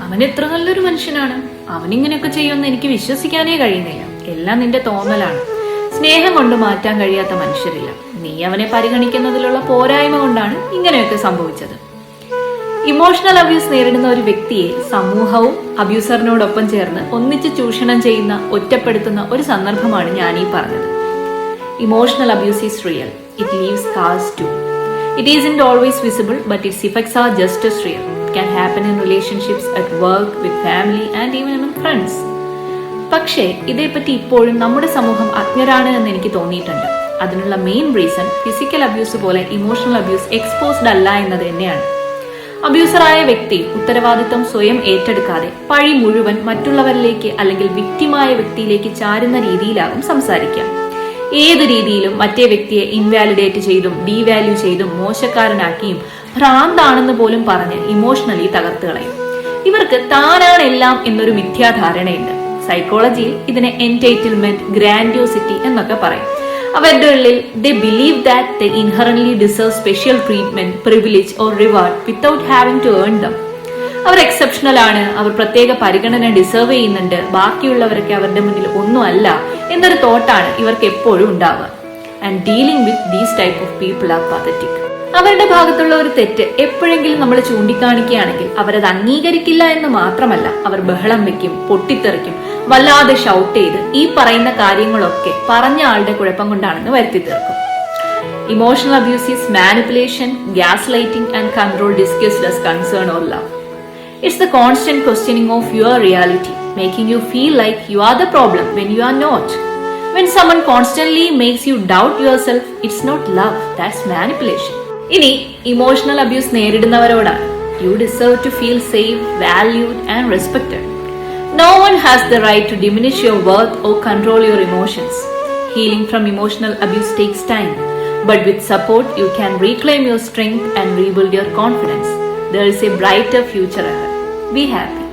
അവൻ എത്ര നല്ലൊരു മനുഷ്യനാണ്, അവനിങ്ങനെയൊക്കെ ചെയ്യുമെന്ന് എനിക്ക് വിശ്വസിക്കാനേ കഴിയുന്നില്ല. എല്ലാം നിന്റെ തോന്നലാണ്. സ്നേഹം കൊണ്ട് മാറ്റാൻ കഴിയാത്ത മനുഷ്യരില്ല. നീ അവനെ പരിഗണിക്കുന്നതിലുള്ള പോരായ്മ കൊണ്ടാണ് ഇങ്ങനെയൊക്കെ സംഭവിച്ചത്. ഇമോഷണൽ അബ്യൂസ് നേരിടുന്ന ഒരു വ്യക്തിയെ സമൂഹവും അബ്യൂസറിനോടൊപ്പം ചേർന്ന് ഒന്നിച്ച് ചൂഷണം ചെയ്യുന്ന, ഒറ്റപ്പെടുത്തുന്ന ഒരു സന്ദർഭമാണ് ഞാൻ ഈ പറഞ്ഞത്. Emotional abuse is real. It leaves scars too. It isn't always visible, but its effects are just as real. It can happen in relationships, at work, with family, and even among friends. പക്ഷേ ഇതേപ്പറ്റി ഇപ്പോഴും നമ്മുടെ സമൂഹം അജ്ഞരാണ് എന്ന് എനിക്ക് തോന്നിയിട്ടുണ്ട്. അതിനുള്ള main reason physical abuse പോലെ ഇമോഷണൽ അബ്യൂസ് എക്സ്പോസ്ഡ് അല്ല എന്നത് തന്നെയാണ്. അബ്യൂസറായ വ്യക്തി ഉത്തരവാദിത്വം സ്വയം ഏറ്റെടുക്കാതെ പഴി മുഴുവൻ മറ്റുള്ളവരിലേക്ക് അല്ലെങ്കിൽ വിക്ടിമായ വ്യക്തിയിലേക്ക് ചാരുന്ന രീതിയിലാകും സംസാരിക്കുക. ഏത് രീതിയിലും മറ്റേ വ്യക്തിയെ ഇൻവാലിഡേറ്റ് ചെയ്തും ഡീവാല്യൂ ചെയ്തും മോശക്കാരനാക്കിയും ഭ്രാന്താണെന്ന് പോലും പറഞ്ഞ് ഇമോഷണലി തകർത്ത് കളയും. ഇവർക്ക് താനാണ് എല്ലാം എന്നൊരു മിഥ്യാധാരണയുണ്ട്. സൈക്കോളജിയിൽ ഇതിനെ എൻറ്റൈറ്റിൽമെന്റ്, ഗ്രാൻഡ്യോസിറ്റി എന്നൊക്കെ പറയും. അവരുടെ ഉള്ളിൽ they believe that they inherently deserve special treatment, privilege or reward without having to earn them. അവർ എക്സെപ്ഷണൽ ആണ്, അവർ പ്രത്യേക പരിഗണന ഡിസേർവ് ചെയ്യുന്നുണ്ട്, ബാക്കിയുള്ളവരൊക്കെ അവരുടെ മുന്നിൽ ഒന്നും അല്ല എന്നൊരു തോട്ടാണ് ഇവർക്ക് എപ്പോഴും ഉണ്ടാവുക. And dealing with these type of people are pathetic. അവരുടെ ഭാഗത്തുള്ള ഒരു തെറ്റ് എപ്പോഴെങ്കിലും നമ്മൾ ചൂണ്ടിക്കാണിക്കുകയാണെങ്കിൽ അവരത് അംഗീകരിക്കില്ല എന്ന് മാത്രമല്ല, അവർ ബഹളം വെക്കും, പൊട്ടിത്തെറിക്കും, വല്ലാതെ ഷൗട്ട് ചെയ്ത് ഈ പറയുന്ന കാര്യങ്ങളൊക്കെ പറഞ്ഞ ആളുടെ കുഴപ്പം കൊണ്ടാണെന്ന് വരുത്തി തീർക്കും. Emotional abuse is manipulation, gaslighting and control disguised as concern or love. It's the constant questioning of your reality, making you feel like you are the problem when you are not. When someone constantly makes you doubt yourself, it's not love, that's manipulation. ഇനി emotional abuse നേരിടുന്നവരോടാണ്. You deserve to feel safe, valued and respected. No one has the right to diminish your worth or control your emotions. Healing from emotional abuse takes time, but with support you can reclaim your strength and rebuild your confidence. There is a brighter future ahead. Be happy.